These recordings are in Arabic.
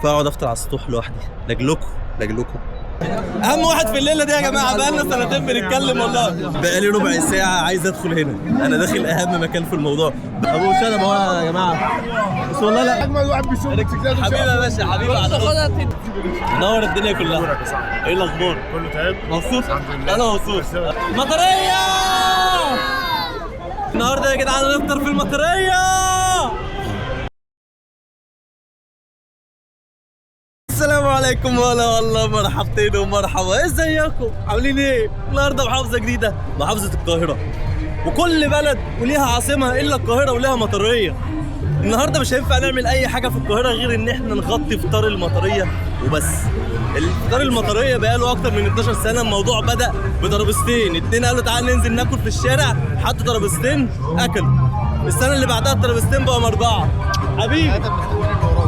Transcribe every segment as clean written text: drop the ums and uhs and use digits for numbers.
فاقعد افطر على السطوح لوحدي لاجلكم. اهم واحد في الليله دي يا جماعه، بقالنا سنتين بنتكلم والله. بقالي ربع ساعه عايز ادخل هنا، انا داخل اهم مكان في الموضوع. ابو شنب اهو يا جماعه، بس والله لا اجمل واحد بيشوف حبيبي يا باشا، حبيبي على نور الدنيا كلها. ايه الاخبار؟ كله تمام. مبسوط؟ انا مبسوط. مطريه النهارده يا جدعان هنفطر في المطريه. السلام عليكم، ولا والله مرحبتين ومرحبا، ازيكم عاملين ايه؟ النهارده محافظه جديده، محافظه القاهره، وكل بلد وليها عاصمه الا القاهره وليها مطريه. النهارده مش هينفع نعمل اي حاجه في القاهره غير ان احنا نغطي فطار المطريه وبس. الفطار المطريه بقاله اكتر من 12 سنه. الموضوع بدا بترابيزتين، اتنين قالوا تعالى ننزل ناكل في الشارع، حطوا ترابيزتين اكلوا. السنه اللي بعدها الترابيزتين بقوا 4 حبيبي،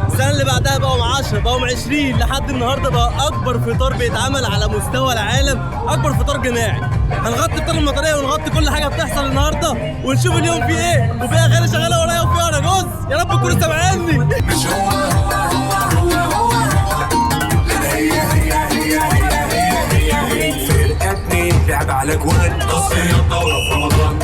السنة اللي بعدها بقوا 10، بقوا 20، لحد النهارده بقى أكبر فطار بيتعمل على مستوى العالم، أكبر فطار جماعي. هنغطي فطار المطرية ونغطي كل حاجة بتحصل النهارده، ونشوف اليوم فيه إيه، وفي أغاني شغالة ورايا وفي أراجوز، يا رب تكونوا سامعيني. مش هي فرقة اتنين لعب على جوان، تصفية الدورة في رمضان.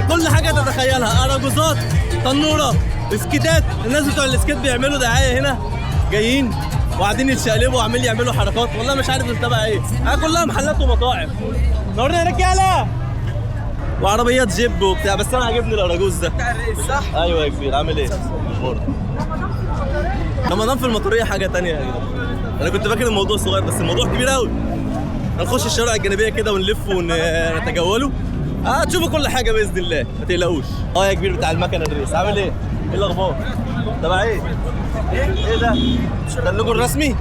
كل حاجه تتخيلها، اراجوزات، تنوره، اسكيتات. الناس بتوع الاسكيت بيعملوا دعايه هنا، جايين وقاعدين يتشقلبوا وعاملين يعملوا حركات، والله مش عارف تبع ايه. كلها محلات ومطاعم. نورنا يا رجاله، وعربيات جيب وبتاع، بس انا عاجبني الاراجوز ده. صح؟ ايوه يا كبير، عامل ايه؟ رمضان في المطريه حاجه ثانيه يا جدعان. انا كنت فاكر الموضوع صغير، بس الموضوع كبير قوي. هنخش الشوارع الجانبيه كده ونلف ونتجولوا، هتشوفوا كل حاجه باذن الله، ما تقلقوش. يا كبير بتاع المكنه الريس، عامل ايه؟ ايه الاخبار؟ تبع ايه؟ ايه ده؟ ده اللوجو الرسمي؟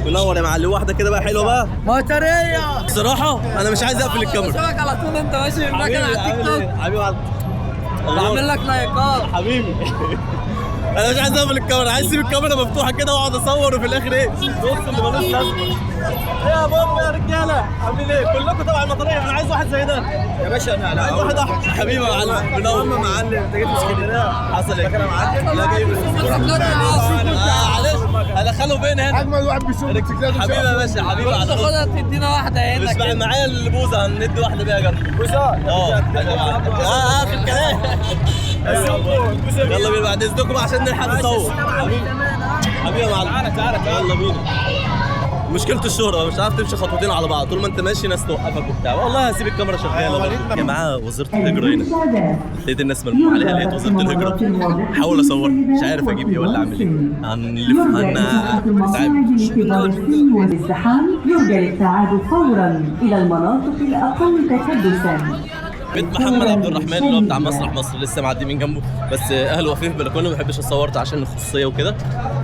منور يا معلم. واحده كده بقى حلوه بقى مطريه. بصراحه انا مش عايز اقفل الكاميرا. بشوفك على طول انت ماشي بالمكنه على التيك توك. حبيبي بعمل لك لايكات حبيبي. انا مش عايز اقفل الكاميرا، عايز اسيب الكاميرا مفتوحه كده واقعد اصور، وفي الاخر ايه؟ بص اللي ملوش لازمه. ايه يا بابا يا رجاله، عاملين ايه؟ كلكم تبع المطريه، انا عايز واحد زي ده يا باشا. انا عايز واحد احمر حبيبي يا معلم. منور معلم، انت جيت من اسكندريه؟ حصل ايه؟ انا معلم لا جاي من معلش هدخله فين هنا؟ اجمل واحد بيشوف حبيبي يا باشا، حبيبي على خدها تدينا واحده هنا. مش بقى معايا البوزه، هندي واحده بيها جنب بوزه. في الكلام. يلا بينا بعد اذنكم عشان نلحق نصور. حبيبي يا معلم، تعالى يلا بينا. مشكلة الشهرة مش عارف تمشي خطوتين على بعض، طول ما انت ماشي ناس توقفك وبتاع. والله هسيب الكاميرا شغالة برضه. يا معاه وزارة الهجرة هنا، لقيت الناس ملموم عليها، لقيت وزارة الهجرة. حاول اصور، مش عارف اجيب ايه ولا اعمل ايه. هنلف والازدحام يرجى للتعادل فورا الى المناطق الاقل تكدسا. بيت محمد عبد الرحمن اللي هو بتاع مسرح مصر، لسه معدي من جنبه، بس اهله واقفين في بلكونه، ما بحبش اصورت عشان الخصوصيه وكده.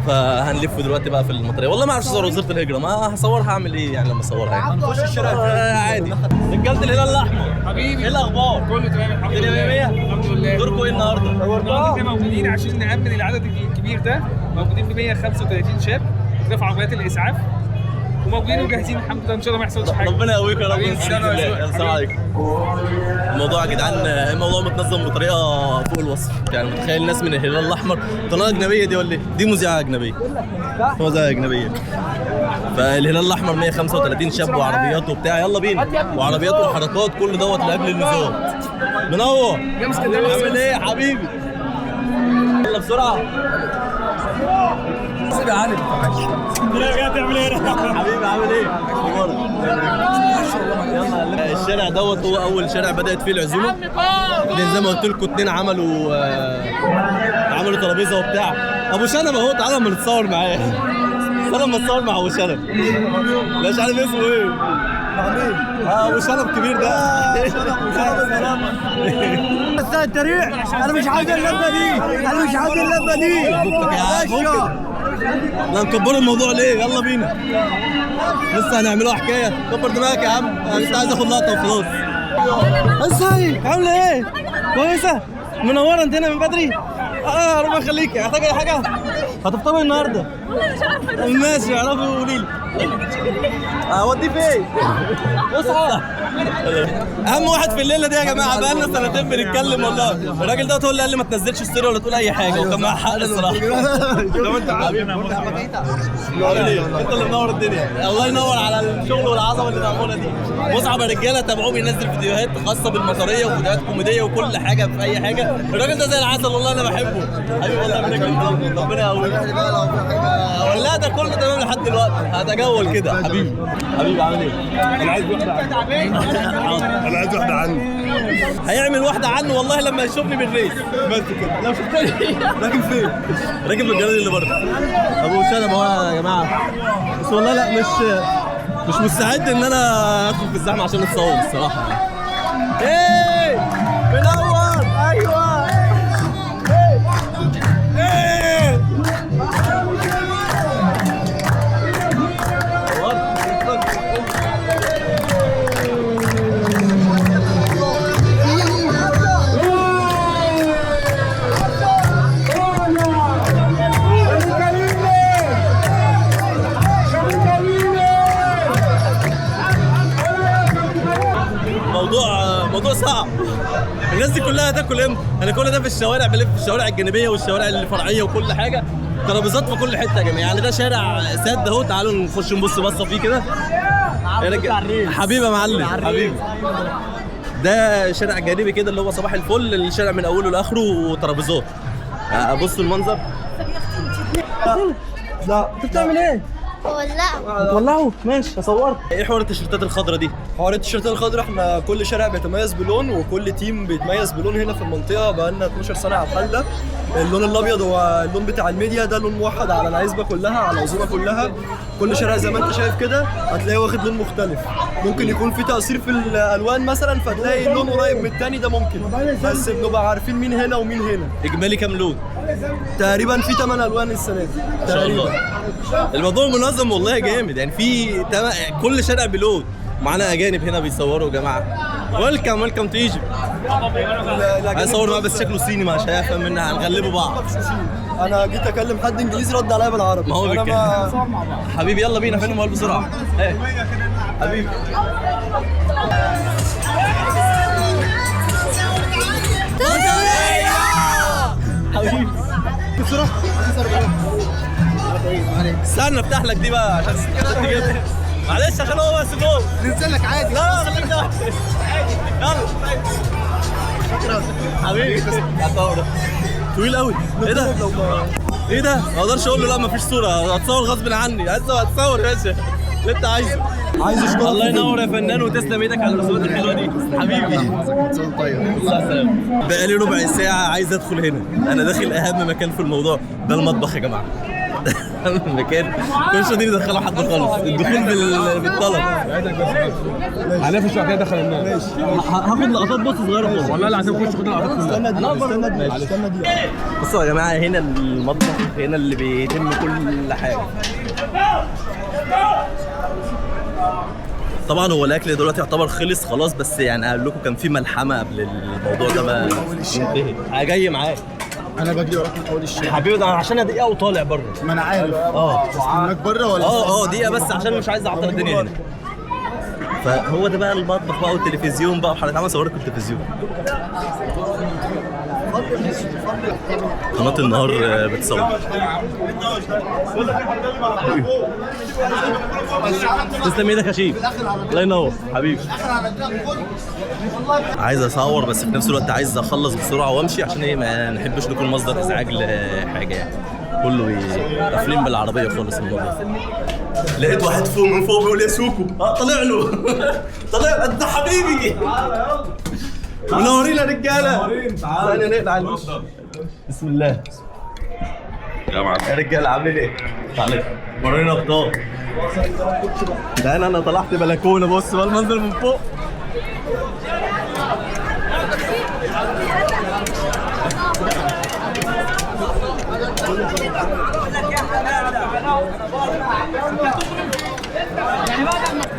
فهنلف دلوقتي بقى في المطريه. والله ما اعرفش اصور وزاره الهجره، ما هصورها هعمل ايه يعني لما اصورها يعني. خش الشارع عادي. رجاله الهلال الاحمر حبيبي، ايه الاخبار؟ كله تمام الحمد لله. الحمد لله. دوركم ايه النهارده؟ النهارده احنا موجودين عشان نأمن العدد الكبير ده، موجودين ب 135 شاب في عربيات الاسعاف، وموجودين وجاهزين الحمد لله، ان شاء الله ما يحصلش حاجه. ربنا يقويك يا رب. السلام عليكم. الموضوع يا جدعان الموضوع متنظم بطريقه فوق الوصف، يعني متخيل الناس من الهلال الاحمر قناه اجنبيه دي ولا ايه؟ دي مذيعه اجنبيه، مذيعه اجنبيه. فالهلال الاحمر 135 شاب وعربيات وبتاع، يلا بينا. وعربيات وحركات، كل دوت لاجل النظام. منور. عامل ايه يا حبيبي؟ يلا بسرعه. سيب يا علي. حبيبي عامل ايه؟ اخبارك؟ يلا الشارع دوت هو اول شارع بدات فيه العزومه. زي ما قلت لكم اتنين عملوا ترابيزه وبتاع. ابو شنب اهو، تعالى اما نتصور معاه. تعالى اما نتصور مع ابو شنب. مش عارف اسمه ايه. ابو شنب كبير ده. بس التريع انا مش عايز اللمه دي، انا مش عايز اللمه دي. لا نكبروا الموضوع ليه؟ يلا بينا. لسه هنعملوها حكايه. كبر دماغك يا عم، انا لسه عايز اخد لقطه وخلاص. ازيك؟ عامله ايه؟ كويسه؟ منوره انت هنا من بدري؟ ربنا يخليكي. محتاجه اي حاجه؟ هتفطروا النهارده؟ والله مش عارفه. ماشي، اعرفي قولي لي. اوديه فين؟ اصحى. اهم واحد في الليله دي يا جماعه، بقالنا سنتين بنتكلم والله. الراجل ده هو اللي قال لي ما تنزلش ستوري ولا تقول اي حاجه، وكان معاه حق الصراحه. لو انت حبيبي انت اللي منور الدنيا. الله ينور على الشغل والعظمه اللي معموله دي. مصعب يا رجاله، تابعوه بينزل فيديوهات خاصه بالمطريه وفيديوهات كوميديه وكل حاجه في اي حاجه. الراجل ده زي العسل والله، انا بحبه حبيبي والله. ربنا يقويك. لا ده كله تمام لحد دلوقتي، هتجول كده. حبيبي عامل ايه؟ انا عايز واحده عني. هيعمل واحده عنه والله لما يشوفني بالريس. بس كده. لو شفتني راكب فين؟ راكب الجراد اللي بره. ابو شنب اهو يا جماعه. بس والله لا مش مستعد ان انا ادخل في الزحمه عشان اتصور الصراحه. ايه منور. ايوه ايه موضوع صعب. الناس دي كلها هتاكل امتى؟ انا كل ده في الشوارع، بلف في الشوارع الجانبيه والشوارع الفرعيه وكل حاجه، ترابيزات في كل حته يا جماعه. يعني ده شارع ساد اهو، تعالوا نخش نبص بصه فيه كده. حبيبي يا معلم، حبيبي. ده شارع جانبي كده اللي هو صباح الفل، الشارع من اوله لاخره وترابيزات. بصوا المنظر. لا انت بتعمل ايه؟ ولعوا. ماشي هصورك. ايه حوار التيشيرتات الخضراء دي؟ حوار التيشيرتات الخضراء، احنا كل شارع بيتميز بلون وكل تيم بيتميز بلون. هنا في المنطقه بقالنا 12 سنه على الحال ده. اللون الابيض هو اللون بتاع الميديا، ده لون موحد على العزبه كلها، على العزومه كلها. كل شارع زي ما انت شايف كده هتلاقيه واخد لون مختلف. ممكن يكون في تاثير في الالوان مثلا، فتلاقي اللون قريب من الثاني، ده ممكن. بس بنبقى عارفين مين هنا ومين هنا. اجمالي كام لون؟ تقريبا في 8 الوان السنه دي ان شاء الله. الموضوع منظم والله جامد. يعني في كل شارع بلون. معانا اجانب هنا بيصوروا يا جماعه. ويلكم تو ايجيبت. عايز اصور معاه بس شكله صيني، مش هيفهم منها، هنغلبه بعض. انا جيت اكلم حد انجليزي رد عليا بالعربي. ما هو بيتكلم. حبيبي يلا بينا، فين الموبايل بسرعه؟ ايه حبيبي. حبيبي بسرعه. استنى افتح لك دي بقى عشان تجيبها. معلش عشان هو بس جوه. ننزل لك عادي. لا خليك ده. يلا شكرا حبيبي. طويل قوي. ايه ده؟ ايه ده؟ ما اقدرش اقول له لا مفيش صوره، هتصور غصب عني. هتصور يا باشا اللي انت عايزه. الله ينور يا فنان، وتسلم ايدك على الرسومات الحلوه دي حبيبي. الله يسلمك. بقالي ربع ساعه عايز ادخل هنا. انا داخل اهم مكان في الموضوع ده، المطبخ يا جماعه. المكان مش راضيين يدخلوا حد خالص. الدخول بالطلب. هنقفش بعد كده دخل الناس. هاخد لقطات بص صغيره خالص. والله العظيم خش خد اللقطات كلها. استنى دي. بصوا يا جماعه، هنا المطبخ، هنا اللي بيتم كل حاجه. طبعا هو الاكل دلوقتي يعتبر خلص خلاص، بس يعني اقول لكم كان في ملحمه قبل الموضوع ده ما ينتهي. جاي معاك. انا بجري وراك من اول الشارع حبيبي ده عشان دقيقه وطالع بره. ما انا عارف. استناك بره ولا دقيقه بس عشان مش عايز اعطل الدنيا هنا. فهو ده بقى المطبخ بقى والتلفزيون بقى وحضرتك عامل صورك التلفزيون. قناة النهار بتصور. تسلم ايدك يا شيف، الله ينور حبيبي. عايز اصور بس في نفس الوقت عايز اخلص بسرعه وامشي عشان ايه ما نحبش نكون مصدر ازعاج لحاجه يعني. كله قافلين بالعربيه خالص الموضوع. لقيت واحد فوق من فوق بيقول يا سوكو، طلع له طلع انت حبيبي. منورين يا رجاله. تعالى نقلع الوش. بسم الله يا رجاله عاملين ايه؟ تعالى ورينا ابطال. ده انا طلعت بلكونه، بص بقى المنظر من فوق.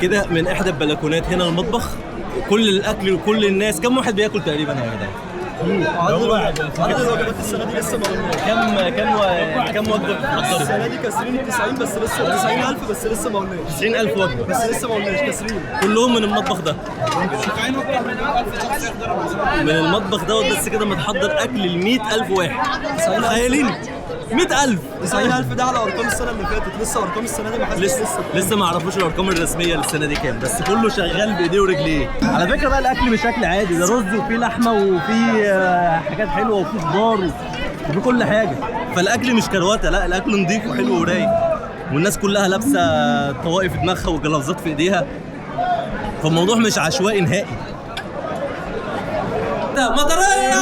كده من احدى البلكونات هنا المطبخ، كل الاكل وكل الناس. كم واحد بياكل تقريبا يا جدعان؟ عدد الوجبات السنه دي لسه ما قلناش. كم وجبه بتحضروا؟ السنه دي كاسرين 90 بس لسه 90,000 بس لسه ما قلناش. 90,000 وجبه بس لسه ما قلناش كاسرين كلهم من المطبخ ده. من المطبخ دوت بس كده متحضر اكل ل 100,000 واحد. تخيلين 100,000. 90,000 ده على ارقام السنه اللي فاتت، لسه ارقام السنه دي ما حدش لسه ما عرفوش الارقام الرسميه للسنه دي كام، بس كله شغال بايديه ورجليه. على فكره بقى الاكل مش اكل عادي، ده رز وفيه لحمه وفيه حاجات حلوه وفيه خضار وفيه كل حاجه. فالاكل مش كروته، لا الاكل نضيف وحلو ورايق، والناس كلها لابسه طواقي في دماغها وجلافزات في ايديها، فالموضوع مش عشوائي نهائي. مطريه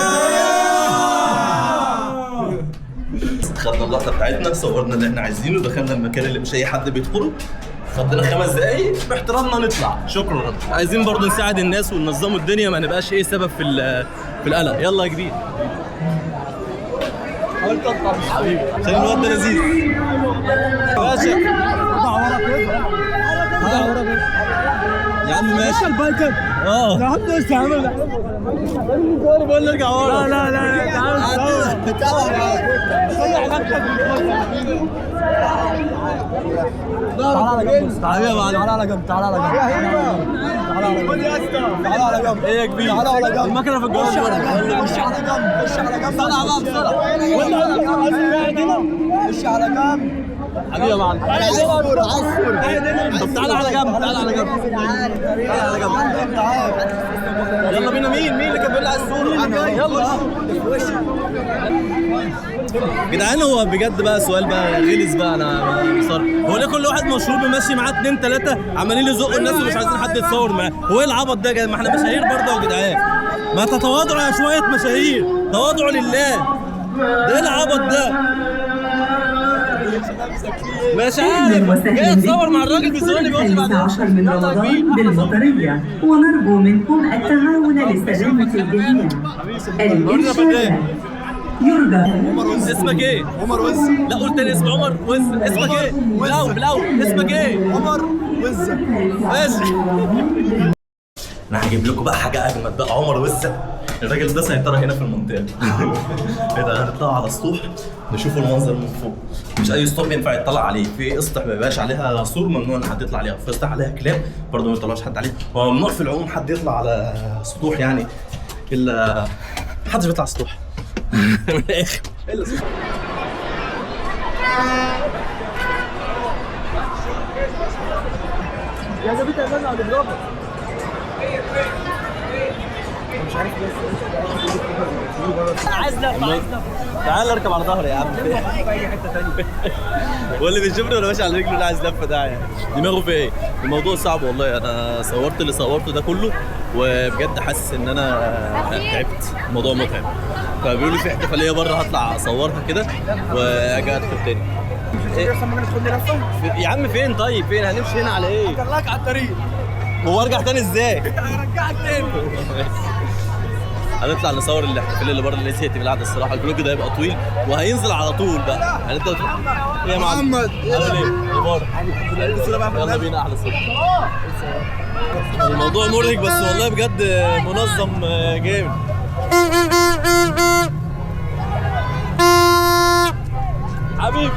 خدنا اللقطه بتاعتنا، صورنا اللي احنا عايزينه، دخلنا المكان اللي مش اي حد بيدخله، خدنا 5 دقايق باحترامنا نطلع. شكرا. عايزين برضو نساعد الناس وننظموا الدنيا، ما نبقاش ايه سبب في القلق. يلا يا كبير. حبيبي عشان الواد ده لذيذ. باشا يا عم ماشي البايكر. يا عم لسه عامل بقول نرجع ورا. لا تعال تعال يا معلم. تعال على جنب. تعال على جنب. تعال على جنب. تعال على جنب. ايه يا كبير؟ تعال على جنب. المكنه في الجراج. خش على جنب. خش على جنب. طلع بقى بسرعه. خش على جنب. حبيبي يا معلم. عصفور. طب تعال على جنب. تعال على جنب. تعال على جنب. يلا بينا. مين اللي كان بيقول على الصوره؟ يلا جدعان. هو بجد بقى سؤال بقى غلس بقى، انا بصراحه هو ليه كل واحد مشهور بماشي معاه 2 3 عمالين يزقوا الناس ومش عايزين حد يتصور معاه؟ هو ايه العبط ده يا جدعان؟ ما احنا مشاهير برضه يا جدعان، ما تتواضعوا يا شويه مشاهير، تواضعوا لله. ده ايه العبط ده؟ مش عارف جاي اتصور مع الراجل بيسألني بيقول لي بعد 15 من رمضان بالمطرية، ونرجو منكم التعاون لسلامة الجميع. الإرشاد يرجى. اسمك ايه؟ عمر وز. لا قول تاني اسم عمر وز. اسمك ايه؟ بلاو اسمك ايه؟ عمر وز. ماشي. انا هجيب لكم بقى حاجه اجمد بقى. عمر وزه الراجل ده سيطره هنا في المنطقه. ايه ده؟ هنطلع على السطوح نشوف المنظر من فوق. مش اي سطوح ينفع يطلع عليه، في اسطح ما بيبقاش عليها سور ممنوع ان حد يطلع عليها، في اسطح عليها كلاب برضه ما يطلعش حد عليها. هو ممنوع في العموم حد يطلع على سطوح يعني، الا محدش بيطلع على سطوح. من الاخر الا سطوح. يا زبيت يا زلمه على الجرافه. مش عارف عايز لفه. تعال اركب على ظهري يا عم. هو اللي بيشوفني وانا ماشي على رجله اللي عايز لفه ده يعني دماغه في ايه؟ الموضوع صعب والله. انا صورت اللي صورته ده كله وبجد حاسس ان انا تعبت، الموضوع متعب. فبيقولوا لي في احتفاليه بره هطلع اصورها كده واجي ادخل تاني. يا عم فين طيب؟ فين هنمشي هنا على ايه؟ هطلعك على الطريق. هو ارجع تاني ازاي؟ هرجعك تاني. هنطلع نصور الاحتفال اللي بره اللي زهقت من القعده الصراحه. الفلوج ده هيبقى طويل وهينزل على طول بقى. يعني انت يا محمد عامل ايه؟ اخبارك؟ يلا بينا احلى صوره. الموضوع مرهق بس والله بجد منظم جامد. حبيبي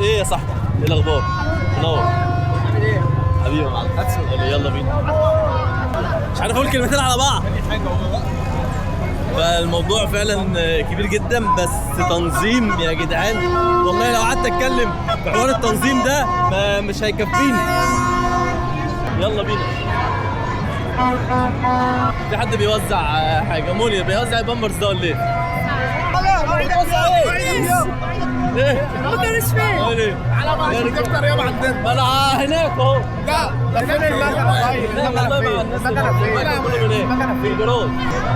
ايه يا صاحبي؟ ايه الاخبار؟ منور حبيبي يا معلم. يلا بينا. مش عارف اقول قول كلمتين على بعض. فالموضوع فعلا كبير جدا، بس تنظيم يا جدعان. والله لو قعدت اتكلم في حوار التنظيم ده مش هيكفيني. يلا بينا. في حد بيوزع حاجه؟ مولي بيوزع البامبرز ده ولا ايه؟ بيوزع ايه؟ ليه؟ مش فين؟ على ما دفتر يابا عندنا. ما انا هناك اهو. لا ده فين المكنه؟ في الجراج.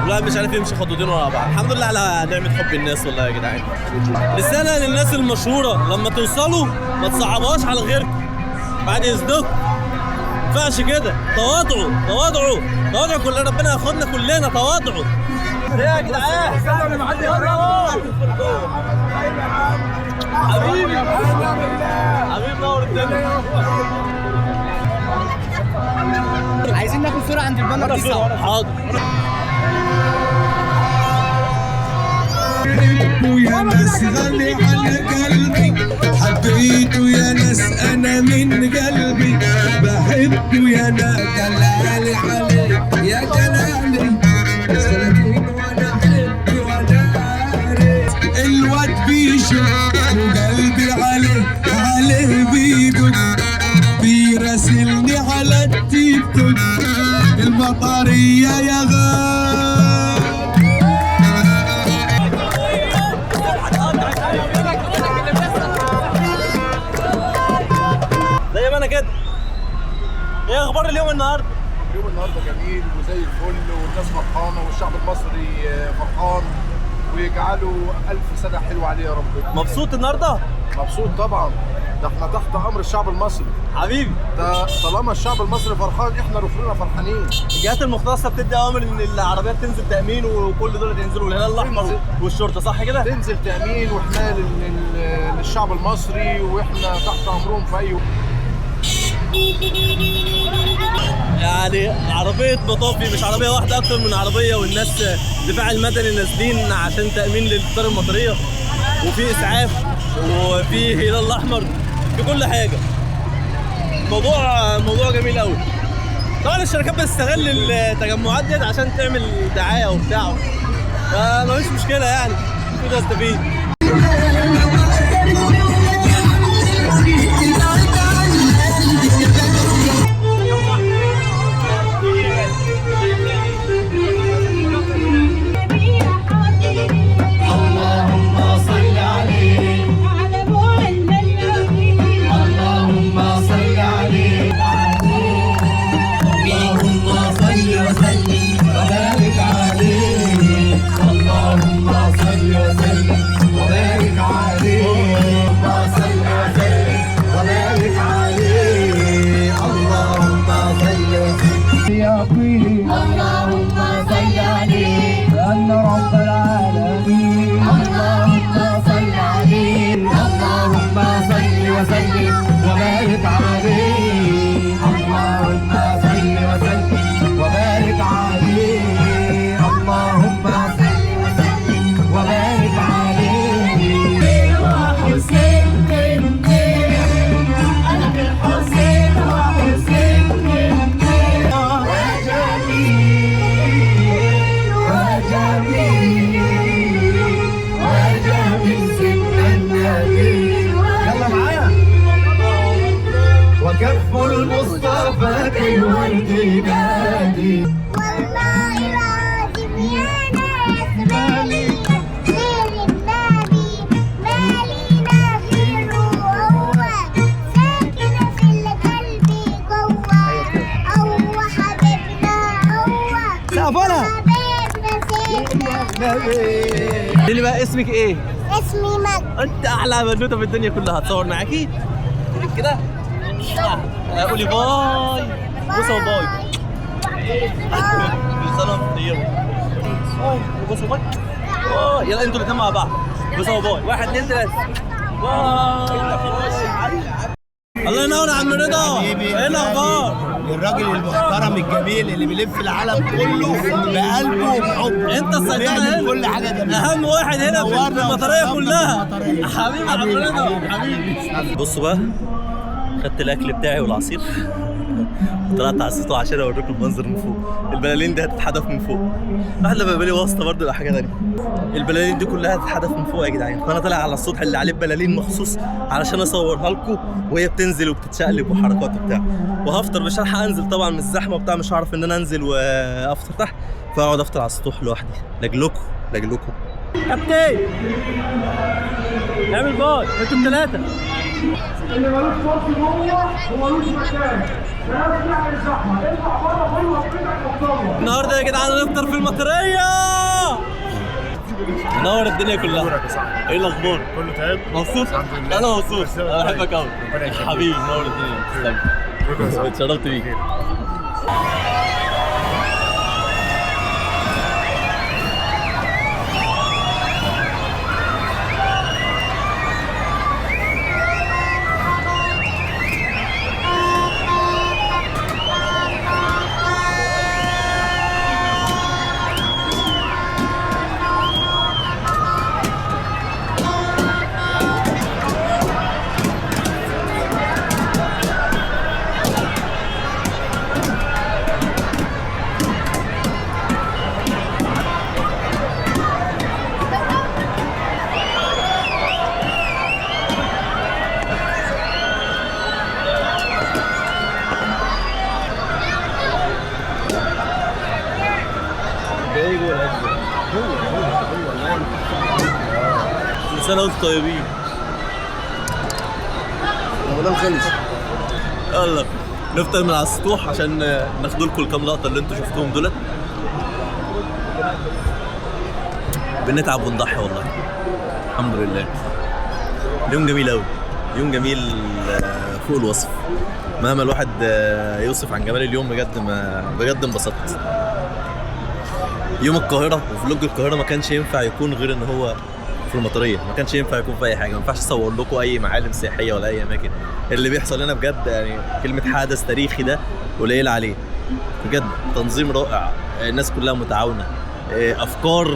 الواحد مش عارف يمشي خطوتين ورا بعض. الحمد لله على نعمه حب الناس والله يا جدعان. رساله للناس المشهوره، لما توصلوا ما تصعبوهاش على غيركم بعد اذنكم. ما ينفعش كده. تواضعوا تواضعوا تواضعوا، كل ربنا ياخدنا كلنا. تواضعوا. ايه يا جدعان؟ حبيبي حبيبي نور الدنيا. عايزين ناخد صورة عند البانر دي سوا. حاضر. يا ناس غالي على قلبي، حبيته يا ناس انا من قلبي، بحبه يا ناس جلالي عليه يا جلالي، سنتين وانا احبه وانا عارف الواد بيشوف وقلبي عليه بيدق، بيراسلني على التيك توك المطرية يا غالي. زي ما انا كده. ايه اخبار اليوم النهارده؟ اليوم النهارده جميل وزي الفل، والناس فرحانه والشعب المصري فرحان، ويجعله الف سنه حلوه عليه يا رب. مبسوط النهارده؟ مبسوط طبعا، ده احنا تحت امر الشعب المصري. حبيبي ده طالما الشعب المصري فرحان احنا رفرنا فرحانين. الجهات المختصه بتدي اوامر ان العربيات تنزل تامين، وكل دول ينزلوا الهلال الاحمر والشرطه، صح كده؟ تنزل تامين وحمايه للشعب المصري، واحنا تحت امرهم في اي وقت. يعني عربية مطافي، مش عربية واحدة، أكتر من عربية، والناس دفاع المدني نازلين عشان تأمين للقطار المطرية، وفي إسعاف، وفي هلال الأحمر، في كل حاجة. موضوع جميل أوي. طبعا الشركات بتستغل التجمعات ديت عشان تعمل دعاية وبتاع، فمفيش مشكلة يعني، كده استفيد. وكف المصطفى بالورد نادي. والله العظيم يا ناس مالينا غير النبي، مالينا غيره، هو ساكن في القلب جوه، هو حبيبنا، هو حبيبنا سيدنا النبي. قولي لي بقى اسمك ايه؟ اسمي مجد. انت احلى بنوته في الدنيا كلها. هتصور معاكي؟ كده؟ قولي باي. بصوا باي. بيصلوا طيبوا. بصوا باي. يلا انتوا الاثنين مع بعض. بصوا باي. 1 2 3. باي. الله ينور يا عم رضا. ايه الاخبار؟ الراجل المحترم الجميل اللي بيلف العالم كله بقلبه وبحبه. انت السيطرة هنا. كل حاجه جميله. اهم واحد هنا في المطريه كلها. المطرية. حبيبي يا عم رضا. حبيبي. بصوا بقى، خدت الاكل بتاعي والعصير طلعت على السطوح عشان اوريكم المنظر من فوق. البلالين دي هتتحدف من فوق. واحد لما يبقى لي واسطه برضه يبقى حاجه ثانيه. البلالين دي كلها هتتحدف من فوق يا جدعان، فانا طالع على السطح اللي عليه بلالين مخصوص علشان اصورها لكم وهي بتنزل وبتتشقلب وحركات وبتاع. وهفطر، مش هلحق انزل طبعا من الزحمه وبتاع، مش هعرف ان انا انزل وافطر تحت، فاقعد افطر على السطوح لوحدي لاجلكم. كابتن اعمل باي انتوا الثلاثه. اللي ملوش كرسي جوه وملوش مكان، بلاش تعمل زحمه، اطلع بره كله وفريقك مطلوبه. النهارده يا جدعان هنفطر في المطريه. منور الدنيا كلها. ايه الاخبار؟ كله تمام؟ مبسوط؟ انا مبسوط، انا بحبك قوي حبيبي. منور الدنيا، تسلم. اتشرفت بيك. كل سنة وانتم طيبين. رمضان خلص. يلا نفطر من على السطوح عشان ناخد لكم الكام لقطة اللي انتم شفتوهم دولت. بنتعب ونضحي والله. الحمد لله. اليوم جميل قوي، يوم جميل فوق الوصف. مهما الواحد يوصف عن جمال اليوم بجد انبسطت. يوم القاهرة وفلوج القاهرة ما كانش ينفع يكون غير ان هو في المطرية، ما كانش ينفع يكون في اي حاجة، ما ينفعش اصور لكم اي معالم سياحية ولا اي اماكن. اللي بيحصل هنا بجد يعني كلمة حدث تاريخي ده قليل عليه. بجد تنظيم رائع، الناس كلها متعاونة، افكار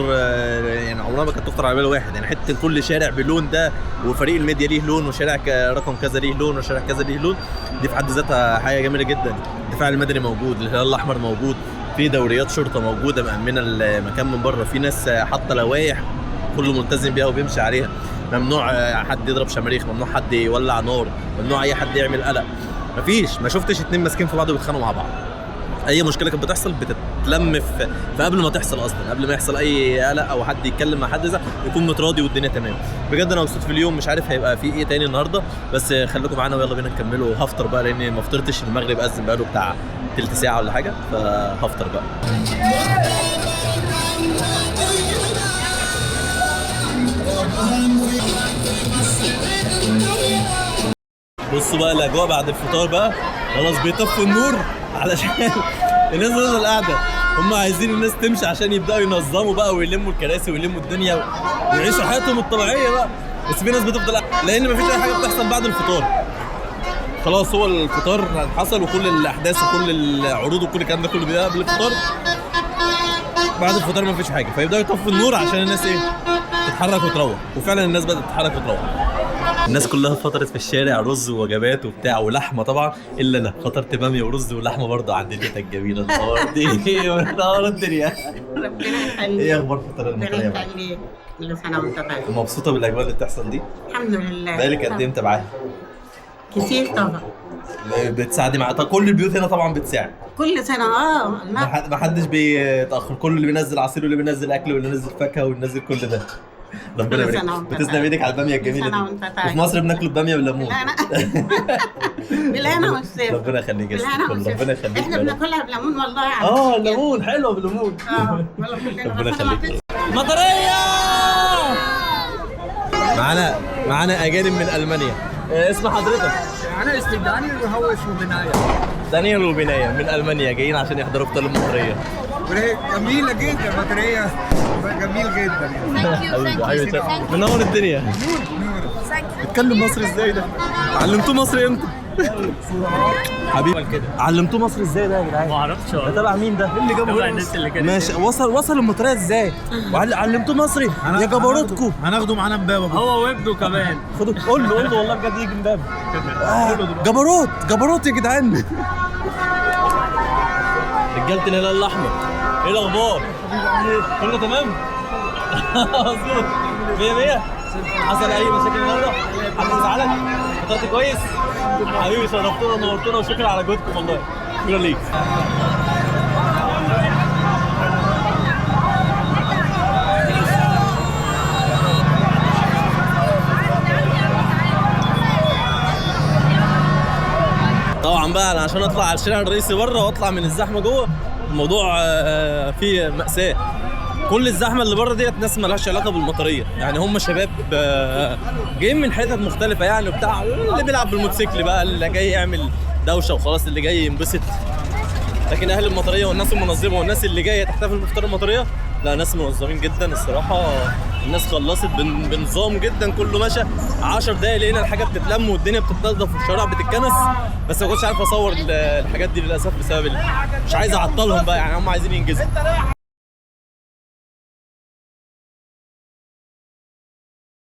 يعني عمرها ما كانت تخطر على بال واحد. يعني حته كل شارع بلون ده، وفريق الميديا ليه لون، وشارع رقم كذا ليه لون، وشارع كذا ليه لون، دي في حد ذاتها حاجه جميله جدا. الدفاع المدني موجود، الهلال الاحمر موجود، في دوريات شرطه موجوده مأمنه المكان من بره، في ناس حاطه لوائح كله ملتزم بيها وبيمشي عليها. ممنوع حد يضرب شماريخ، ممنوع حد يولع نار، ممنوع اي حد يعمل قلق. ما شفتش اتنين ماسكين في بعض وبيتخانقوا مع بعض. اي مشكله كانت بتحصل بتتلم في قبل ما تحصل اصلا، قبل ما يحصل اي قلق او حد يتكلم مع حد يكون متراضي والدنيا تمام. بجد انا مبسوط في اليوم. مش عارف هيبقى في ايه تاني النهارده، بس خليكم معانا ويلا بينا نكمله. هفطر بقى لاني ما فطرتش، المغرب اذن بقاله بتاع تلت ساعه ولا حاجه، فهفطر بقى. بصوا بقى الاجواء بعد الفطار بقى، خلاص بيطفوا النور علشان الناس تفضل قاعده. هم عايزين الناس تمشي عشان يبداوا ينظموا بقى ويلموا الكراسي ويلموا الدنيا ويعيشوا حياتهم الطبيعيه بقى. بس في ناس بتفضل قاعده لان مفيش اي حاجه بتحصل بعد الفطار. خلاص هو الفطار حصل وكل الاحداث وكل العروض وكل الكلام ده كله بيبقى قبل الفطار. بعد الفطار مفيش حاجه، فيبداوا يطفوا النور عشان الناس ايه تتحرك وتروح. وفعلا الناس بدات تتحرك وتروح. الناس كلها فطرت في الشارع، رز ووجبات وبتاع ولحمه طبعا، الا انا فطرت باميه ورز ولحمه برضه عند تيتا الجميله. منور الدنيا. ربنا يخليك. ايه اخبار فطار المطريه؟ ربنا يخليك. كل سنه وانت طيب. مبسوطه بالاجواء اللي بتحصل دي؟ الحمد لله. بقالك قد ايه متابعاها؟ كتير طبعا. بتساعدي مع كل البيوت هنا طبعا بتساعد كل سنه ما حدش بيتاخر، كل اللي بينزل عصير واللي بينزل اكل واللي بينزل فاكهه واللي بينزل كل ده. ربنا يبارك. بتسلم ايدك على الباميه الجميله دي. وفي مصر بناكل الباميه بالليمون. بالهنا والشفا. ربنا يخليك يا ستي، ربنا يخليك. احنا بناكلها بليمون والله يعني. الليمون حلوه بالليمون. ربنا يخليك. مطريه معانا اجانب من المانيا. اسم حضرتك؟ انا اسمي دانيال وهو اسمه بنايا. دانيال وبنايا من المانيا جايين عشان يحضروا فطار المطريه. جميلة جدا المطرية، جميل جدا يعني. منور الدنيا. بتكلم مصري ازاي ده؟ علمتوه مصري امتى؟ حبيبي كده علمتوه مصري ازاي ده يا جدعان؟ ما اعرفش والله. ده تبع مين ده؟ اللي جابه الناس اللي كانت ماشي. وصل المطريه ازاي؟ علمتوه مصري يا جبروتكم. هناخده معانا امبابه هو وابنه كمان. خدوا قول له والله بجد يجي امبابه. جبروت يا جدعان. رجاله الهلال الاحمر، ايه الاخبار؟ كله تمام؟ مظبوط 100 100. حصل اي مشاكل النهارده؟ حد زعلك؟ فطرت كويس؟ حبيبي شرفتونا ونورتونا وشكرا على جهدكم والله. شكرا ليك. طبعا بقى انا عشان اطلع على الشارع الرئيسي بره واطلع من الزحمه جوه الموضوع فيه مأساة. كل الزحمه اللي بره ديت ناس مالهاش علاقه بالمطريه، يعني هم شباب جايين من حتت مختلفه يعني وبتاع، اللي بيلعب بالموتوسيكل بقى، اللي جاي يعمل دوشه وخلاص، اللي جاي ينبسط. لكن اهل المطريه والناس المنظمه والناس اللي جايه تحتفل بافطار المطريه لا، ناس منظمين جدا الصراحه. الناس خلصت بنظام جدا، كله ماشى 10 دقايق لقينا الحاجه بتتلم والدنيا بتتنضف والشوارع بتتكنس. بس ما كنتش عارف اصور الحاجات دي للاسف بسبب مش عايز اعطلهم بقى، يعني هم عايزين ينجزوا.